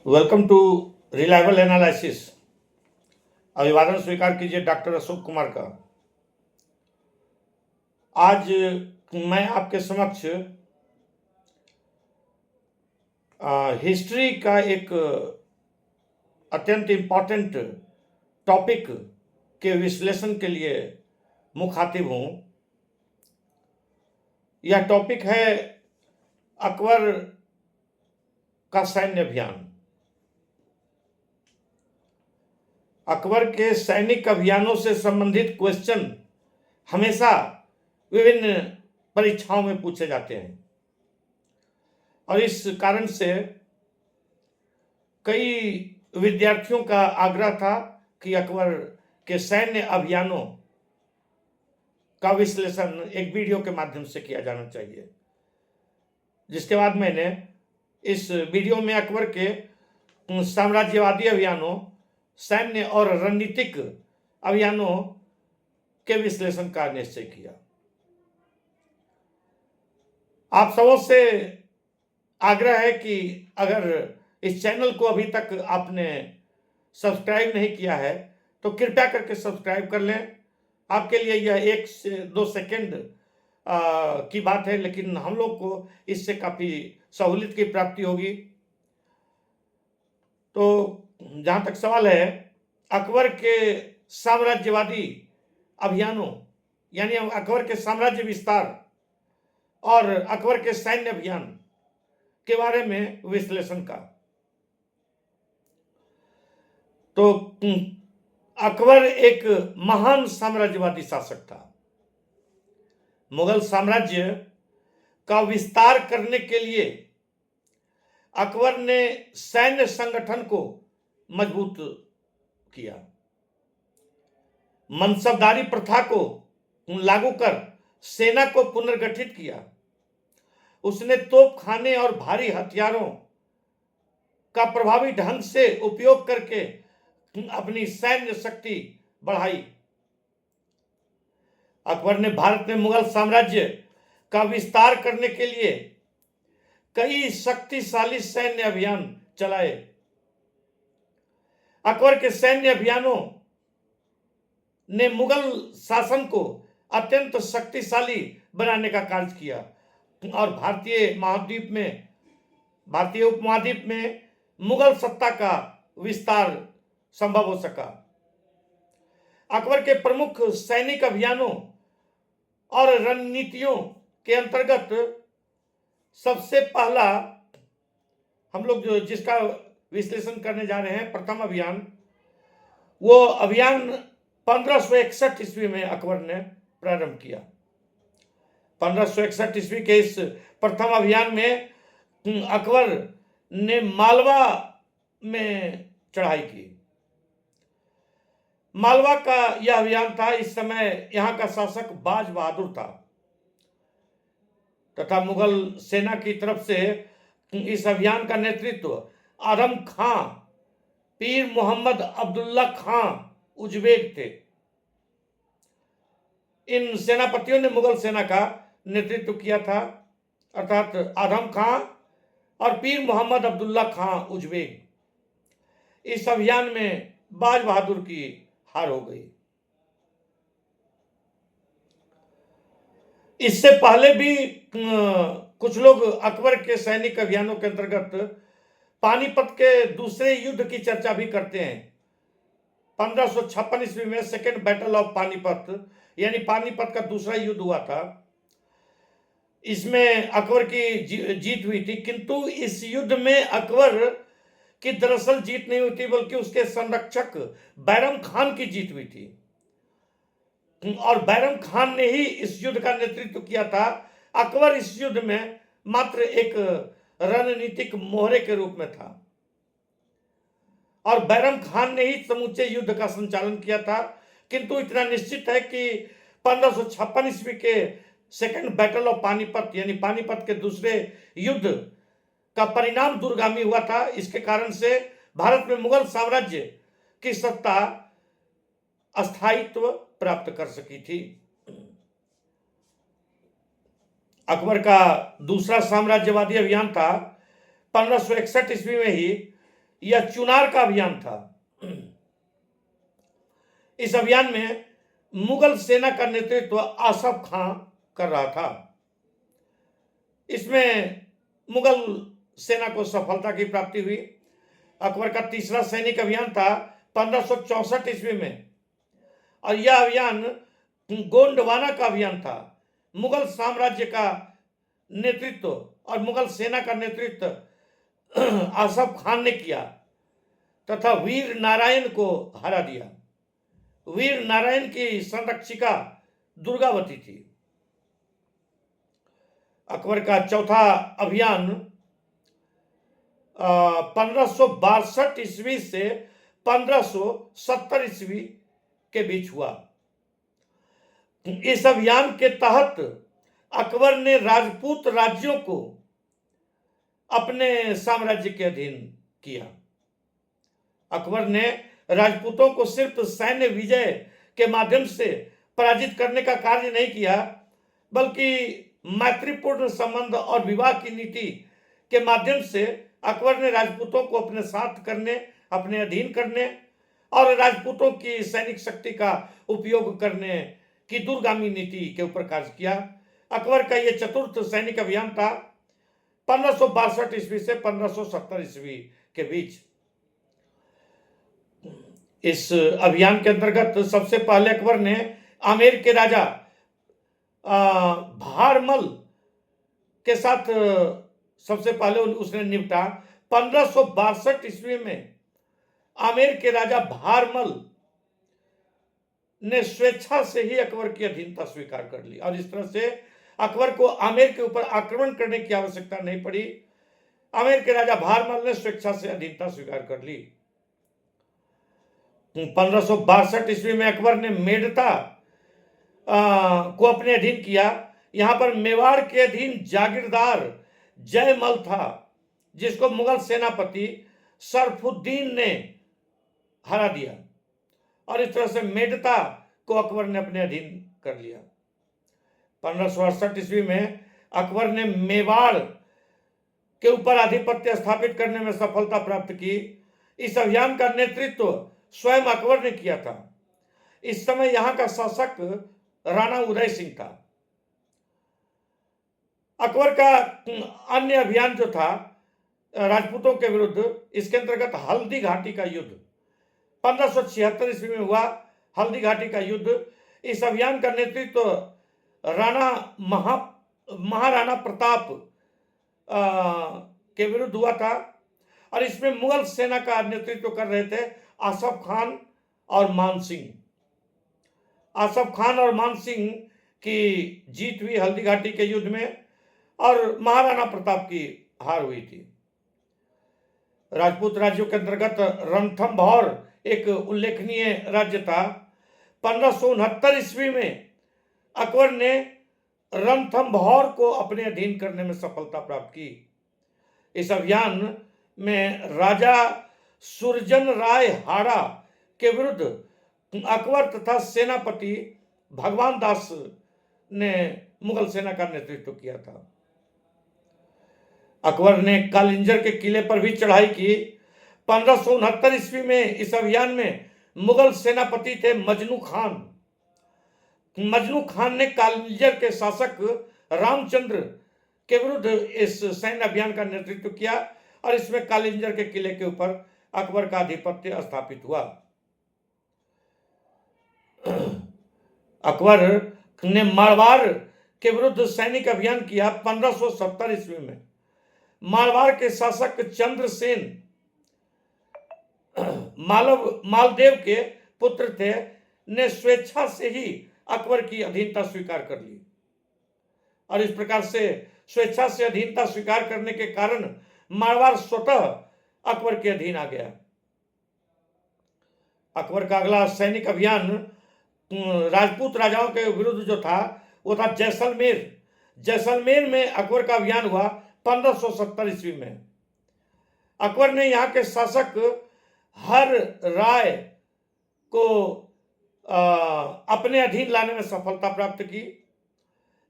Welcome to reliable analysis. अभिवादन स्वीकार कीजिए डॉक्टर अशोक कुमार का। आज मैं आपके समक्ष हिस्ट्री का एक अत्यंत इम्पॉर्टेंट टॉपिक के विश्लेषण के लिए मुखातिब हूँ। यह टॉपिक है अकबर का सैन्य अभियान। अकबर के सैनिक अभियानों से संबंधित क्वेश्चन हमेशा विभिन्न परीक्षाओं में पूछे जाते हैं और इस कारण से कई विद्यार्थियों का आग्रह था कि अकबर के सैन्य अभियानों का विश्लेषण एक वीडियो के माध्यम से किया जाना चाहिए, जिसके बाद मैंने इस वीडियो में अकबर के साम्राज्यवादी अभियानों, सैन्य और रणनीतिक अभियानों के विश्लेषण का निश्चय किया। आप सबों से आग्रह है कि अगर इस चैनल को अभी तक आपने सब्सक्राइब नहीं किया है तो कृपया करके सब्सक्राइब कर लें। आपके लिए यह 1 से 2 सेकंड की बात है, लेकिन हम लोग को इससे काफ़ी सहूलियत की प्राप्ति होगी। तो जहाँ तक सवाल है अकबर के साम्राज्यवादी अभियानों यानी अकबर के साम्राज्य विस्तार और अकबर के सैन्य अभियान के बारे में विश्लेषण का, तो अकबर एक महान साम्राज्यवादी शासक था। मुगल साम्राज्य का विस्तार करने के लिए अकबर ने सैन्य संगठन को मजबूत किया, मनसबदारी प्रथा को लागू कर सेना को पुनर्गठित किया। उसने तोपखाने और भारी हथियारों का प्रभावी ढंग से उपयोग करके अपनी सैन्य शक्ति बढ़ाई। अकबर ने भारत में मुगल साम्राज्य का विस्तार करने के लिए कई शक्तिशाली सैन्य अभियान चलाए। अकबर के सैन्य अभियानों ने मुगल शासन को अत्यंत शक्तिशाली बनाने का कार्य किया और भारतीय उपमहाद्वीप में मुगल सत्ता का विस्तार संभव हो सका। अकबर के प्रमुख सैनिक अभियानों और रणनीतियों के अंतर्गत सबसे पहला हम लोग जिसका विश्लेषण करने जा रहे हैं, प्रथम अभियान, वो अभियान 1561 ईस्वी में अकबर ने प्रारंभ किया। 1561 ईस्वी के इस प्रथम अभियान में अकबर ने मालवा में चढ़ाई की। मालवा का यह अभियान था। इस समय यहां का शासक बाज बहादुर था तथा मुगल सेना की तरफ से इस अभियान का नेतृत्व आजम खां, पीर मोहम्मद अब्दुल्ला खां उज्बेक थे। इन सेनापतियों ने मुगल सेना का नेतृत्व किया था, अर्थात आजम खां और पीर मोहम्मद अब्दुल्ला खां उज्बेक। इस अभियान में बाज बहादुर की हार हो गई। इससे पहले भी कुछ लोग अकबर के सैनिक अभियानों के अंतर्गत पानीपत के दूसरे युद्ध की चर्चा भी करते हैं। 1556 ईस्वी में सेकेंड बैटल ऑफ पानीपत यानी पानीपत का दूसरा युद्ध हुआ था। इसमें अकबर की जीत हुई थी, किंतु इस युद्ध में अकबर की दरअसल जीत नहीं हुई थी, बल्कि उसके संरक्षक बैरम खान की जीत हुई थी और बैरम खान ने ही इस युद्ध का नेतृत्व किया था। अकबर इस युद्ध में मात्र एक रणनीतिक मोहरे के रूप में था और बैरम खान ने ही समूचे युद्ध का संचालन किया था। किंतु इतना निश्चित है कि 1556 ईस्वी के सेकेंड बैटल ऑफ पानीपत यानी पानीपत के दूसरे युद्ध का परिणाम दूरगामी हुआ था। इसके कारण से भारत में मुगल साम्राज्य की सत्ता अस्थायित्व प्राप्त कर सकी थी। अकबर का दूसरा साम्राज्यवादी अभियान था 1561 ईस्वी में ही यह चुनार का अभियान था। इस अभियान में मुगल सेना का नेतृत्व आसफ खां कर रहा था। इसमें मुगल सेना को सफलता की प्राप्ति हुई। अकबर का तीसरा सैनिक अभियान था 1564 ईस्वी में, और यह अभियान गोंडवाना का अभियान था। मुगल साम्राज्य का नेतृत्व और मुगल सेना का नेतृत्व आसफ खान ने किया तथा वीर नारायण को हरा दिया। वीर नारायण की संरक्षिका दुर्गावती थी। अकबर का चौथा अभियान 1562 ईस्वी से 1570 ईस्वी के बीच हुआ। इस अभियान के तहत अकबर ने राजपूत राज्यों को अपने साम्राज्य के अधीन किया। अकबर ने राजपूतों को सिर्फ सैन्य विजय के माध्यम से पराजित करने का कार्य नहीं किया, बल्कि मैत्रीपूर्ण संबंध और विवाह की नीति के माध्यम से अकबर ने राजपूतों को अपने साथ करने, अपने अधीन करने और राजपूतों की सैनिक शक्ति का उपयोग करने की दूरगामी नीति के ऊपर कार्य किया। अकबर का यह चतुर्थ सैनिक अभियान था 1562 ईस्वी से 1570 ईस्वी के बीच। इस अभियान के अंतर्गत सबसे पहले अकबर ने आमेर के राजा भारमल के साथ सबसे पहले उसने निपटा। 1562 ईस्वी में आमेर के राजा भारमल ने स्वेच्छा से ही अकबर की अधीनता स्वीकार कर ली, और इस तरह से अकबर को आमेर के ऊपर आक्रमण करने की आवश्यकता नहीं पड़ी। आमेर के राजा भारमल ने स्वेच्छा से अधीनता स्वीकार कर ली। 1562 ईस्वी में अकबर ने मेड़ता को अपने अधीन किया। यहां पर मेवाड़ के अधीन जागीरदार जयमल था, जिसको मुगल सेनापति सरफुद्दीन ने हरा दिया, और इस तरह से मेड़ता को अकबर ने अपने अधीन कर लिया। 1568 ईस्वी में अकबर ने मेवाड़ के ऊपर आधिपत्य स्थापित करने में सफलता प्राप्त की। इस अभियान का नेतृत्व स्वयं अकबर ने किया था। इस समय यहां का शासक राणा उदय सिंह था। अकबर का अन्य अभियान जो था राजपूतों के विरुद्ध, इसके अंतर्गत हल्दी घाटी का युद्ध 1576 ईस्वी में हुआ। हल्दी घाटी का युद्ध, इस अभियान का नेतृत्व महाराणा प्रताप के विरुद्ध हुआ था, और इसमें मुगल सेना का नेतृत्व कर रहे थे आसफ खान और मान सिंह। आसफ खान और मान सिंह की जीत हुई हल्दी घाटी के युद्ध में, और महाराणा प्रताप की हार हुई थी। राजपूत राज्यों के अंतर्गत रणथंभौर एक उल्लेखनीय राज्य था। 1569 ईस्वी में अकबर ने रणथंभौर को अपने अधीन करने में सफलता प्राप्त की। इस अभियान में राजा सुरजन राय हाड़ा के विरुद्ध अकबर तथा सेनापति भगवान दास ने मुगल सेना का नेतृत्व किया था। अकबर ने कालिंजर के किले पर भी चढ़ाई की। 1569 ईस्वी में इस अभियान में मुगल सेनापति थे मजनू खान। मजनू खान ने कालिंजर के शासक रामचंद्र के विरुद्ध इस सैन्य अभियान का नेतृत्व किया, और इसमें कालिंजर के किले के ऊपर अकबर का आधिपत्य स्थापित हुआ। अकबर ने मारवाड़ के विरुद्ध सैनिक अभियान किया। 1570 ईस्वी में मारवाड़ के शासक चंद्रसेन मालदेव के पुत्र थे, ने स्वेच्छा से ही अकबर की अधीनता स्वीकार कर ली, और इस प्रकार से स्वेच्छा से अधीनता स्वीकार करने के कारण मारवाड़ स्वतः अकबर के अधीन आ गया। अकबर का अगला सैनिक अभियान राजपूत राजाओं के विरुद्ध जो था वो था जैसलमेर। जैसलमेर में अकबर का अभियान हुआ 1570 ईस्वी में। अकबर ने यहाँ के शासक हर राय को अपने अधीन लाने में सफलता प्राप्त की।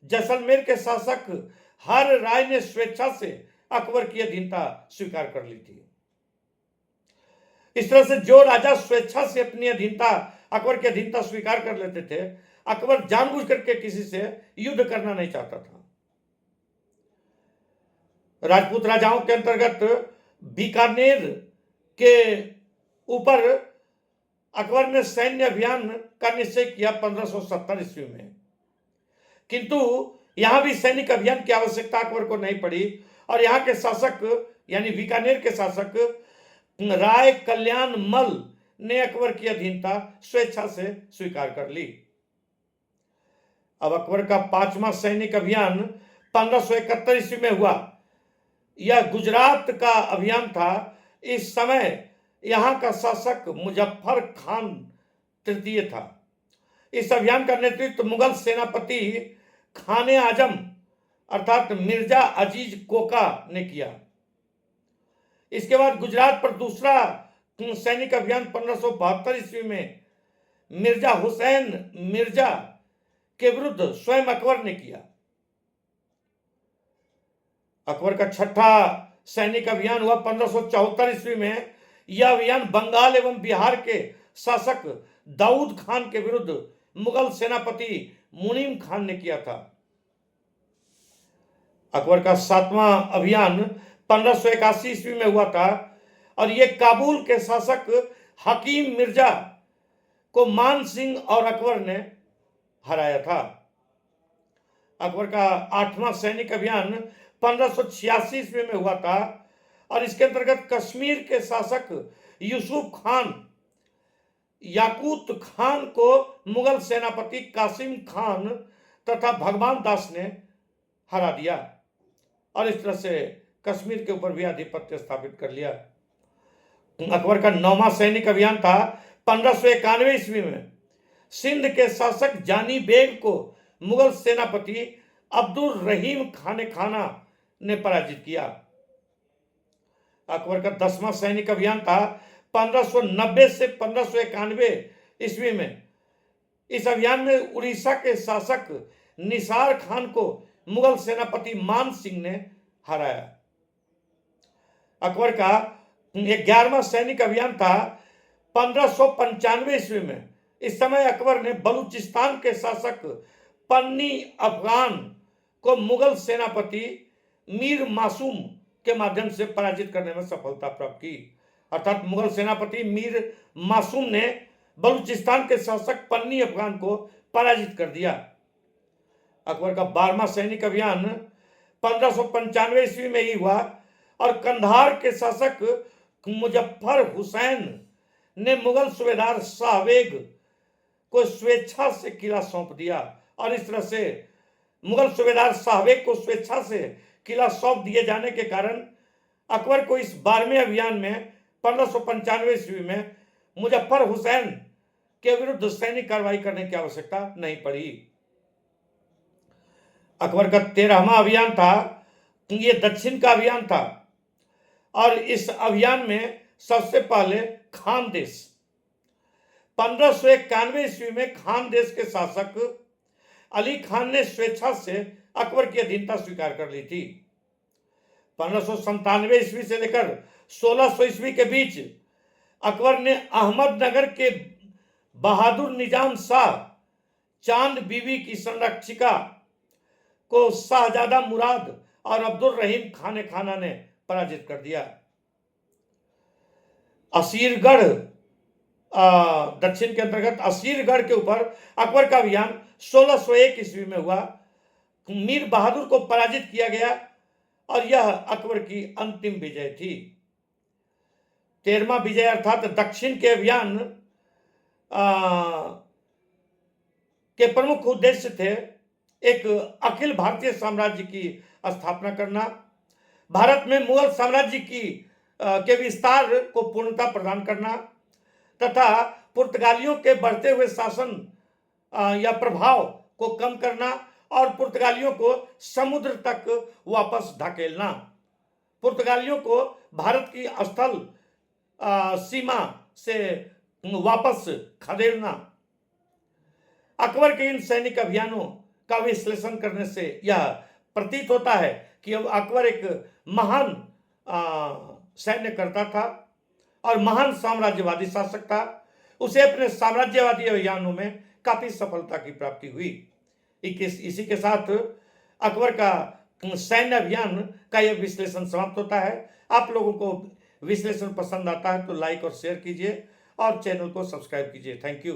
जैसलमेर के शासक हर राय ने स्वेच्छा से अकबर की अधीनता स्वीकार कर ली थी। इस तरह से जो राजा स्वेच्छा से अपनी अधीनता, अकबर की अधीनता स्वीकार कर लेते थे, अकबर जानबूझ करके किसी से युद्ध करना नहीं चाहता था। राजपूत राजाओं के अंतर्गत बीकानेर के ऊपर अकबर ने सैन्य अभियान का निश्चय किया 1570 ईस्वी में, किंतु यहां भी सैनिक अभियान की आवश्यकता अकबर को नहीं पड़ी और यहां के शासक यानी बीकानेर के शासक राय कल्याण मल ने अकबर की अधीनता स्वेच्छा से स्वीकार कर ली। अब अकबर का 5वां सैनिक अभियान 1571 ईस्वी में हुआ। यह गुजरात का अभियान था। इस समय यहां का शासक मुजफ्फर खान तृतीय था। इस अभियान का नेतृत्व मुगल सेनापति खाने आजम अर्थात मिर्जा अजीज कोका ने किया। इसके बाद गुजरात पर दूसरा सैनिक अभियान 1572 ईस्वी में मिर्जा हुसैन मिर्जा के विरुद्ध स्वयं अकबर ने किया। अकबर का 6ठा सैनिक अभियान हुआ 1574 ईस्वी में। यह अभियान बंगाल एवं बिहार के शासक दाऊद खान के विरुद्ध मुगल सेनापति मुनीम खान ने किया था। अकबर का 7वां अभियान 1581 ईस्वी में हुआ था और यह काबुल के शासक हकीम मिर्जा को मान सिंह और अकबर ने हराया था। अकबर का 8वां सैनिक अभियान 1586 ईस्वी में हुआ था और इसके अंतर्गत कश्मीर के शासक यूसुफ खान याकूत खान को मुगल सेनापति कासिम खान तथा भगवान दास ने हरा दिया और इस तरह से कश्मीर के ऊपर भी आधिपत्य स्थापित कर लिया। अकबर का 9वां सैनिक अभियान था 1591 ईस्वी में। सिंध के शासक जानी बेग को मुगल सेनापति अब्दुल रहीम खाने खाना ने पराजित किया। अकबर का 10वां सैनिक अभियान था 1590 से 1591 ईस्वी में। इस अभियान में उड़ीसा के शासक निसार खान को मुगल सेनापति मान सिंह ने हराया। अकबर का 11वां सैनिक अभियान था 1595 ईस्वी में। इस समय अकबर ने बलूचिस्तान के शासक पन्नी अफगान को मुगल सेनापति मीर मासूम के माध्यम से पराजित करने में सफलता प्राप्त की। अर्थात मुगल सेनापति मीर मासूम ने बलूचिस्तान के शासक पन्नी अफगान को पराजित कर दिया। अकबर का 12वां सैनिक अभियान 1595 ईस्वी में ही हुआ और कंधार के शासक मुजफ्फर हुसैन ने मुगल सूबेदार शाहबेग को स्वेच्छा से किला सौंप दिया और इस तरह से मुगल सूबेदार शाहबेग को स्वेच्छा से किला सौंप दिए जाने के कारण अकबर को इस 12वें अभियान में 1595 ईस्वी में मुजफ्फर हुसैन के विरुद्ध सैनिक कार्रवाई करने की आवश्यकता नहीं पड़ी। अकबर का 13वां अभियान था, ये दक्षिण का अभियान था और इस अभियान में सबसे पहले खानदेश 1591 ईस्वी में खानदेश के शासक अली खान ने स्वेच्छा से अकबर की अधीनता स्वीकार कर ली थी। 1597 ईस्वी से लेकर 1600 ईस्वी के बीच अकबर ने अहमदनगर के बहादुर निजाम शाह चांद बीबी की संरक्षिका को शाहजादा मुराद और अब्दुल रहीम खाने खाना ने पराजित कर दिया। असीरगढ़ दक्षिण के अंतर्गत असीरगढ़ के ऊपर अकबर का अभियान 1601 ईस्वी में हुआ। मीर बहादुर को पराजित किया गया और यह अकबर की अंतिम विजय थी। 13वां विजय अर्थात दक्षिण के अभियान के प्रमुख उद्देश्य थे एक अखिल भारतीय साम्राज्य की स्थापना करना, भारत में मुगल साम्राज्य के विस्तार को पूर्णता प्रदान करना तथा पुर्तगालियों के बढ़ते हुए शासन या प्रभाव को कम करना और पुर्तगालियों को समुद्र तक वापस धकेलना, पुर्तगालियों को भारत की स्थल सीमा से वापस खदेड़ना। अकबर के इन सैनिक अभियानों का विश्लेषण करने से यह प्रतीत होता है कि अब अकबर एक महान सैन्य करता था और महान साम्राज्यवादी शासक था। उसे अपने साम्राज्यवादी अभियानों में काफी सफलता की प्राप्ति हुई। इसी के साथ अकबर का सैन्य अभियान का यह विश्लेषण समाप्त होता है। आप लोगों को विश्लेषण पसंद आता है तो लाइक और शेयर कीजिए और चैनल को सब्सक्राइब कीजिए। Thank you.